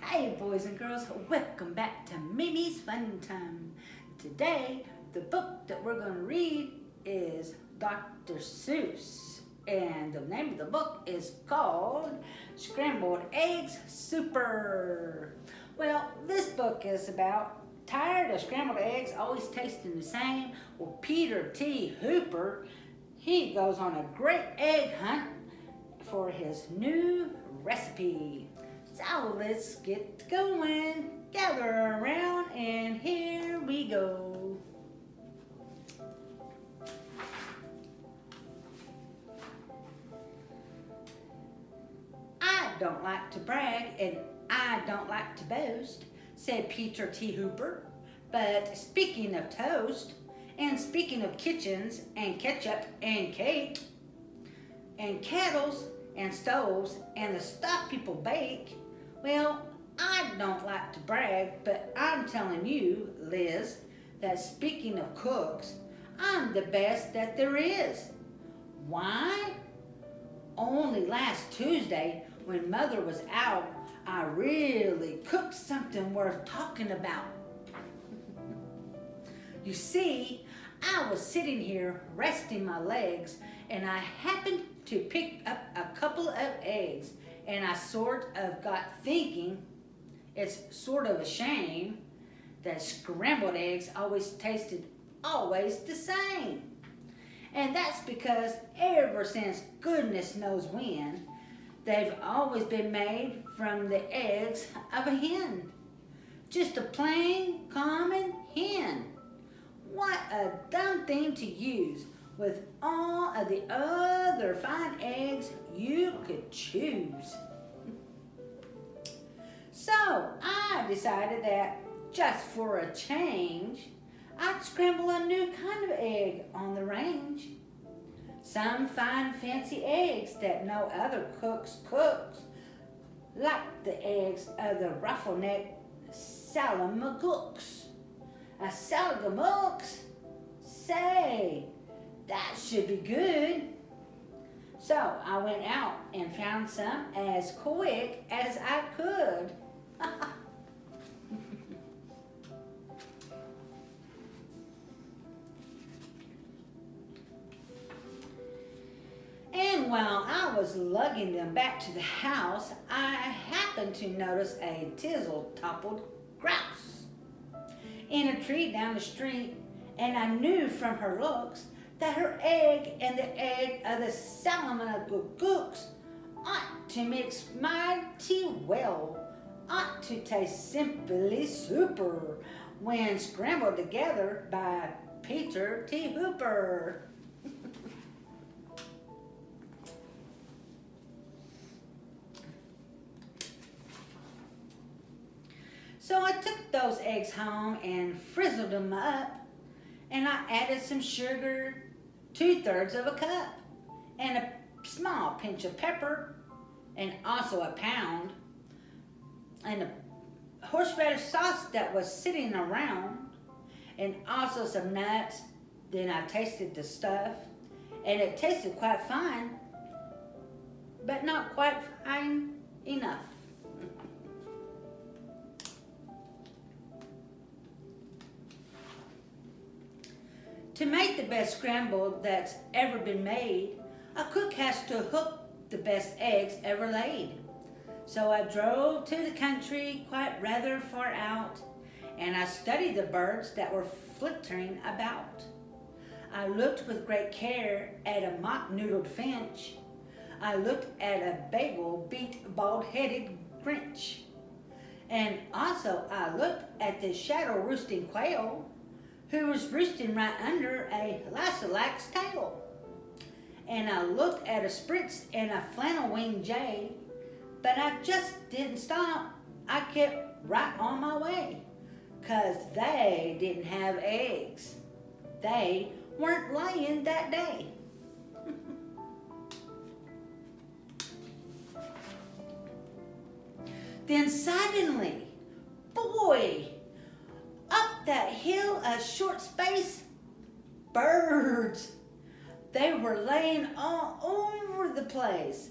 Hey boys and girls, welcome back to Mimi's Fun Time. Today, the book that we're going to read is Dr. Seuss. And the name of the book is called Scrambled Eggs Super. Well, this book is about tired of scrambled eggs always tasting the same. Well, Peter T. Hooper, he goes on a great egg hunt for his new recipe. So let's get going. Gather around and here we go. I don't like to brag and I don't like to boast, said Peter T. Hooper. But speaking of toast, and speaking of kitchens and ketchup and cake, and kettles and stoves and the stuff people bake, well, I don't like to brag, but I'm telling you, Liz, that speaking of cooks, I'm the best that there is. Why? Only last Tuesday, when Mother was out, I really cooked something worth talking about. You see, I was sitting here resting my legs, and I happened to pick up a couple of eggs, and I sort of got thinking it's sort of a shame that scrambled eggs always tasted always the same. And that's because ever since goodness knows when, they've always been made from the eggs of a hen. Just a plain, common hen. What a dumb thing to use with all of the other fine eggs you could choose. So I decided that just for a change, I'd scramble a new kind of egg on the range. Some fine fancy eggs that no other cooks, like the eggs of the ruffle-necked salamagooks. A salamagooks? Say, that should be good. So I went out and found some as quick as I could. And while I was lugging them back to the house, I happened to notice a tizzle-toppled grouse in a tree down the street, and I knew from her looks that her egg and the egg of the salamagooks ought to mix mighty well, ought to taste simply super when scrambled together by Peter T. Hooper. So I took those eggs home and frizzled them up, and I added some sugar, 2/3 of a cup, and a small pinch of pepper, and also a pound, and a horseradish sauce that was sitting around, and also some nuts. Then I tasted the stuff, and it tasted quite fine, but not quite fine enough. To make the best scrambled that's ever been made, a cook has to hook the best eggs ever laid. So I drove to the country quite rather far out, and I studied the birds that were flittering about. I looked with great care at a mock-noodled finch. I looked at a bagel-beaked, bald-headed grinch. And also I looked at the shadow-roosting quail, who was roosting right under a lilac-lax tail. And I looked at a spritz and a flannel-winged jay, but I just didn't stop. I kept right on my way, 'cause they didn't have eggs. They weren't laying that day. Then suddenly, boy, up that hill a short space, birds. They were laying all over the place.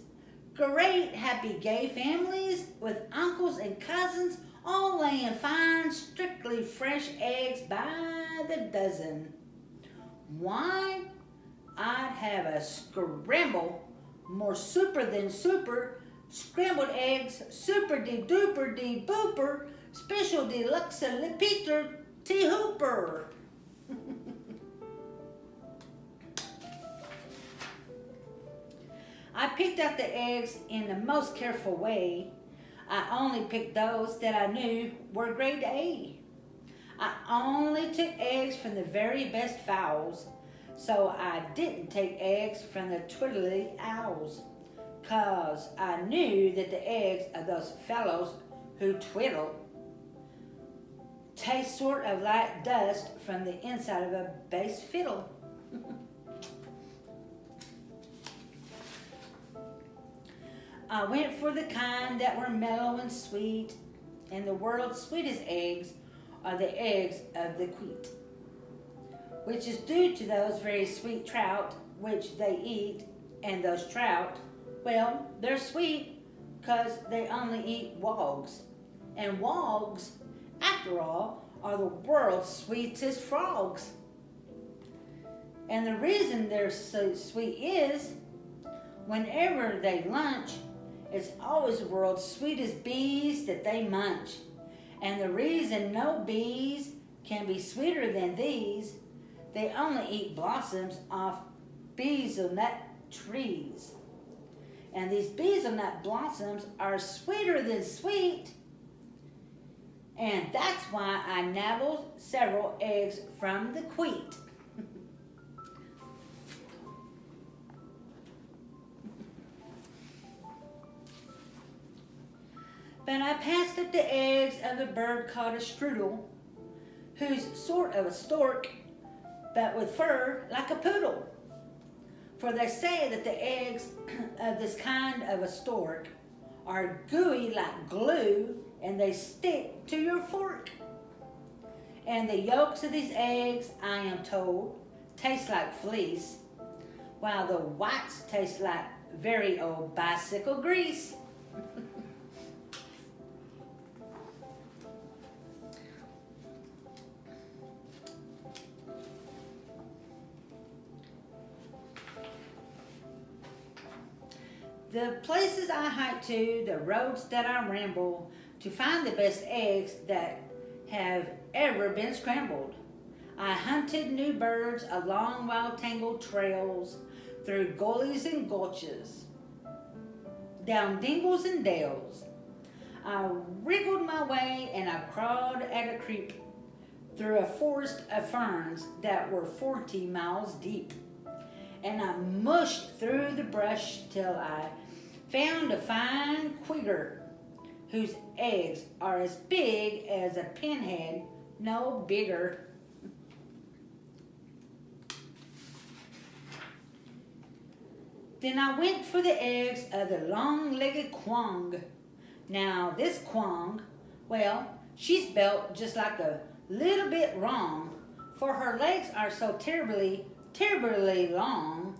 Great happy gay families with uncles and cousins all laying fine, strictly fresh eggs by the dozen. Why? I'd have a scramble, more super than super, scrambled eggs, super de duper de booper, special deluxe Peter T. Hooper. I picked out the eggs in the most careful way. I only picked those that I knew were grade A. I only took eggs from the very best fowls, so I didn't take eggs from the twiddly owls, 'cause I knew that the eggs of those fellows who twiddle taste sort of like dust from the inside of a bass fiddle. I went for the kind that were mellow and sweet, and the world's sweetest eggs are the eggs of the queet, which is due to those very sweet trout which they eat, and those trout, well, they're sweet 'cause they only eat wogs, and wogs, after all, are the world's sweetest frogs. And the reason they're so sweet is, whenever they lunch, it's always the world's sweetest bees that they munch. And the reason no bees can be sweeter than these, they only eat blossoms off beezelnut trees. And these beezelnut blossoms are sweeter than sweet. And that's why I nabbled several eggs from the queet. But I passed up the eggs of a bird called a strudel, who's sort of a stork, but with fur like a poodle. For they say that the eggs of this kind of a stork are gooey like glue, and they stick to your fork. And the yolks of these eggs, I am told, taste like fleece, while the whites taste like very old bicycle grease. The places I hike to, the roads that I ramble, to find the best eggs that have ever been scrambled. I hunted new birds along wild tangled trails, through gullies and gulches, down dingles and dales. I wriggled my way and I crawled at a creep, through a forest of ferns that were 40 miles deep. And I mushed through the brush till I found a fine quigger, whose eggs are as big as a pinhead, no bigger. Then I went for the eggs of the long-legged quong. Now this quong, well, she's built just like a little bit wrong, for her legs are so terribly long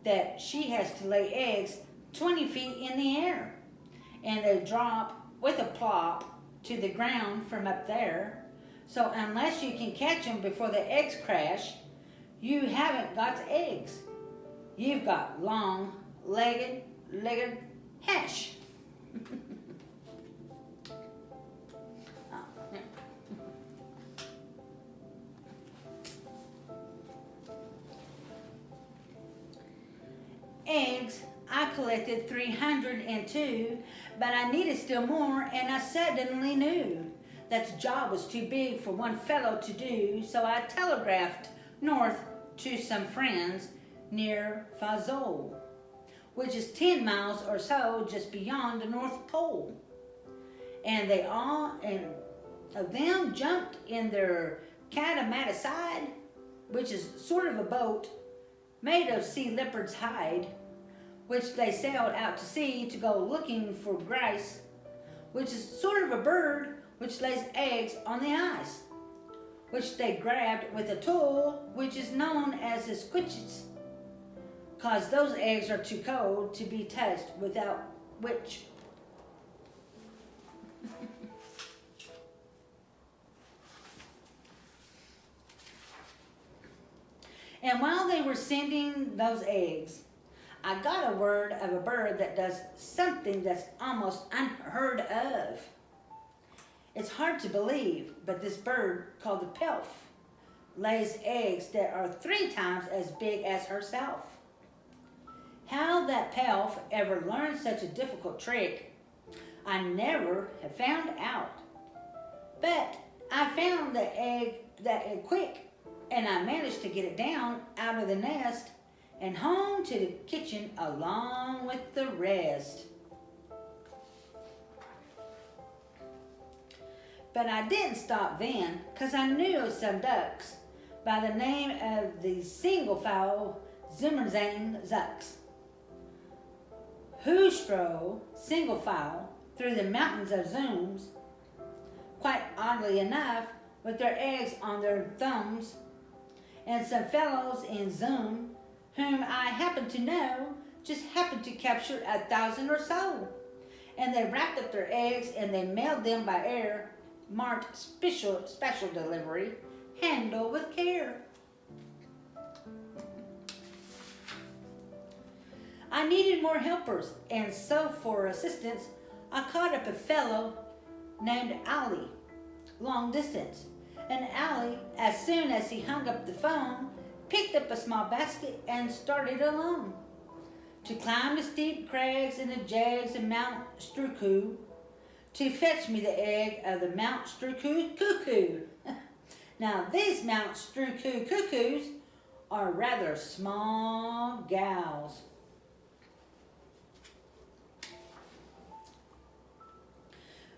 that she has to lay eggs 20 feet in the air, and they drop with a plop to the ground from up there. So unless you can catch them before the eggs crash, you haven't got eggs. You've got long-legged hash. Eggs, I collected 302, but I needed still more, and I suddenly knew that the job was too big for one fellow to do, so I telegraphed north to some friends near Fazol, which is 10 miles or so just beyond the North Pole. And they all of them jumped in their catamataside, which is sort of a boat made of sea leopard's hide, which they sailed out to sea to go looking for grice, which is sort of a bird which lays eggs on the ice, which they grabbed with a tool which is known as a squitches, 'cause those eggs are too cold to be touched, without which. And while they were sending those eggs, I got a word of a bird that does something that's almost unheard of. It's hard to believe, but this bird, called the pelf, lays eggs that are 3 times as big as herself. How that pelf ever learned such a difficult trick, I never have found out. But I found the egg quick, and I managed to get it down out of the nest and home to the kitchen along with the rest. But I didn't stop then, 'cause I knew of some ducks by the name of the single fowl Zimmerzane zucks, who stroll single file through the mountains of Zooms, quite oddly enough, with their eggs on their thumbs. And some fellows in Zoom, whom I happen to know, just happened to capture 1,000 or so. And they wrapped up their eggs and they mailed them by air, marked special delivery, handle with care. I needed more helpers, and so for assistance, I caught up a fellow named Ali, long distance. And Ali, as soon as he hung up the phone, picked up a small basket and started alone to climb the steep crags and the jags of Mount Struku to fetch me the egg of the Mount Struku cuckoo. Now, these Mount Struku cuckoos are rather small gals.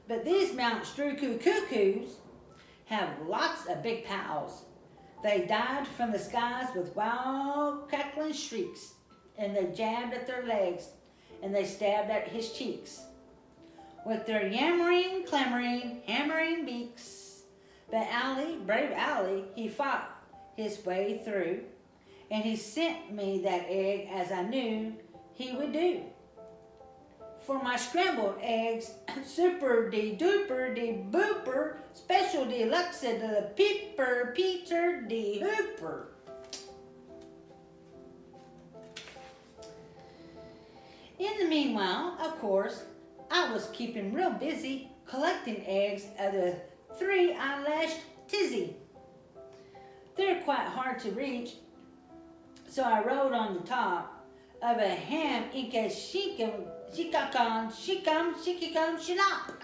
But these Mount Struku cuckoos have lots of big pals. They died from the skies with wild cackling shrieks, and they jabbed at their legs, and they stabbed at his cheeks with their yammering, clamoring, hammering beaks. But Ali, brave Ali, he fought his way through, and he sent me that egg as I knew he would do. For my scrambled eggs, super de duper de booper, special deluxe to the peeper Peter de hooper. In the meanwhile, of course, I was keeping real busy collecting eggs of the 3-eyelashed tizzy. They're quite hard to reach, so I wrote on the top of a ham inke shikum shikakam shikam shikikam shinap.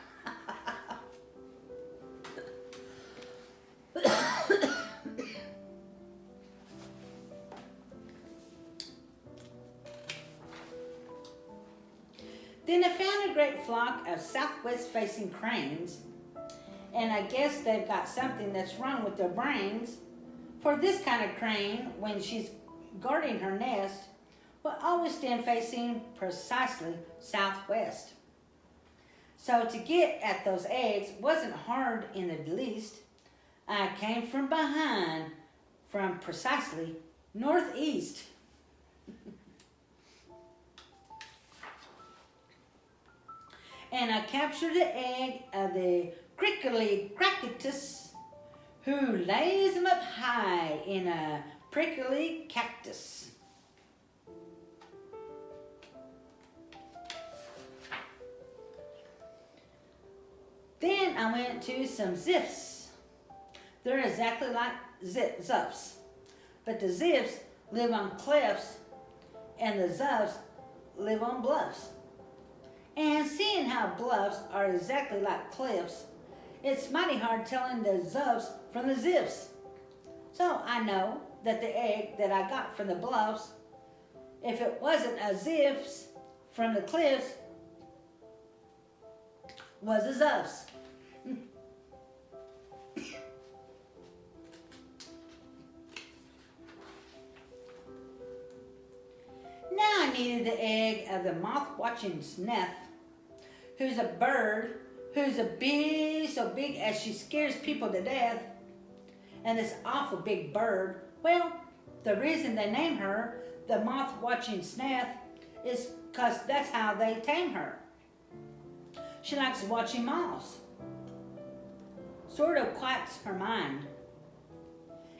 Then I found a great flock of southwest-facing cranes, and I guess they've got something that's wrong with their brains, for this kind of crane, when she's guarding her nest, will always stand facing precisely southwest. So to get at those eggs wasn't hard in the least. I came from behind, from precisely northeast. And I captured the egg of the crackitus, who lays them up high in a prickly cactus. Then I went to some ziffs. They're exactly like zuffs, but the ziffs live on cliffs and the zuffs live on bluffs. And seeing how bluffs are exactly like cliffs, it's mighty hard telling the zuffs from the ziffs. So I know that the egg that I got from the bluffs, if it wasn't a ziffs from the cliffs, was a zuffs. Now I needed the egg of the moth-watching sniff, who's a bird who's so big as she scares people to death. And this awful big bird, well, the reason they named her the moth watching snath is because that's how they tame her. She likes watching moths. Sort of quiets her mind.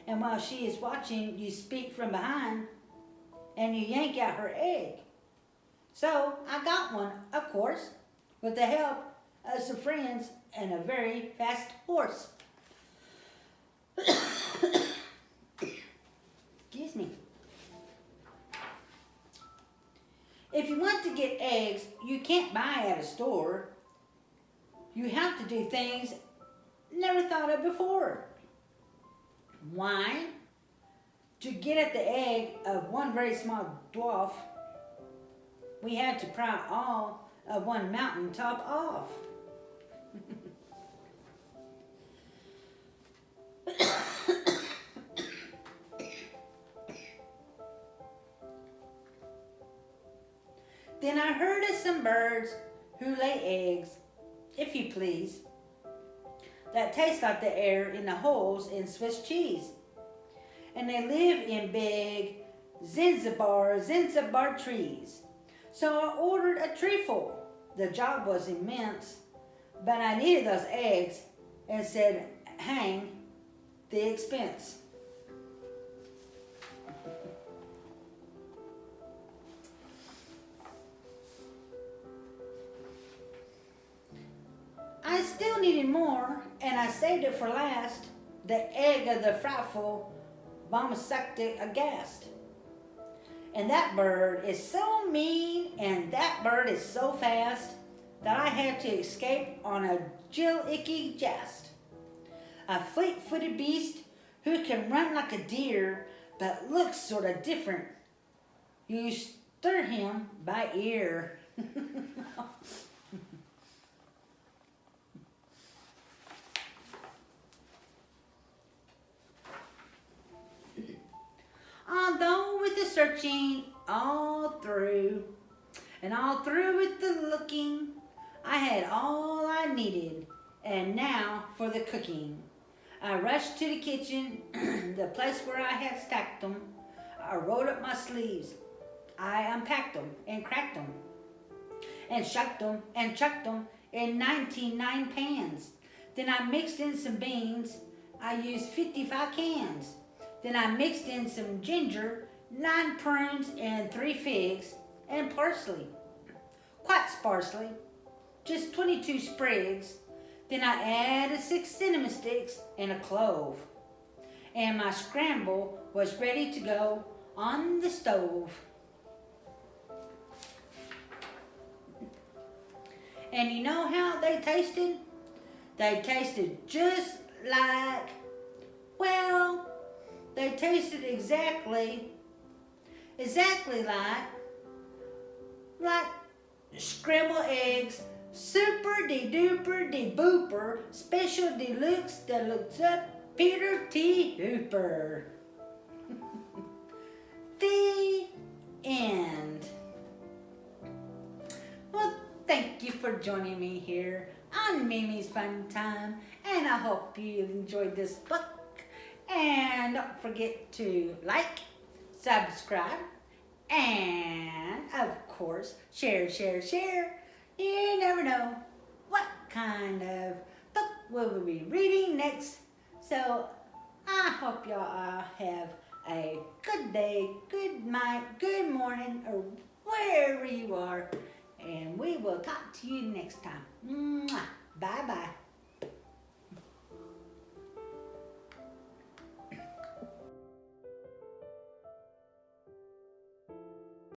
And while she is watching, you speak from behind and you yank out her egg. So I got one, of course, with the help of some friends and a very fast horse. Excuse me. If you want to get eggs you can't buy at a store, you have to do things never thought of before. Why? To get at the egg of one very small dwarf, we had to pry all of one mountain top off. Then I heard of some birds who lay eggs, if you please, that taste like the air in the holes in Swiss cheese. And they live in big Zanzibar trees. So I ordered a treeful. The job was immense, but I needed those eggs and said, hang the expense. I still needed more, and I saved it for last, the egg of the frightful bombastic aghast. And that bird is so mean, and that bird is so fast, that I had to escape on a jillicky jest. A fleet-footed beast who can run like a deer, but looks sort of different. You stir him by ear. Although with the searching all through, and all through with the looking, I had all I needed, and now for the cooking. I rushed to the kitchen, the place where I had stacked them. I rolled up my sleeves. I unpacked them and cracked them, and shucked them and chucked them in 99 pans. Then I mixed in some beans. I used 55 cans. Then I mixed in some ginger, 9 prunes, and 3 figs, and parsley. Quite sparsely, just 22 sprigs. Then I added 6 cinnamon sticks and a clove. And my scramble was ready to go on the stove. And you know how they tasted? They tasted just like, well, they tasted exactly like scrambled eggs, super de duper de booper, special deluxe deluxe up Peter T. Hooper. The end. Well, thank you for joining me here on Mimi's Fun Time, and I hope you enjoyed this book. And don't forget to like, subscribe, and of course, share. You never know what kind of book we'll be reading next. So I hope y'all have a good day, good night, good morning, or wherever you are. And we will talk to you next time. Mwah.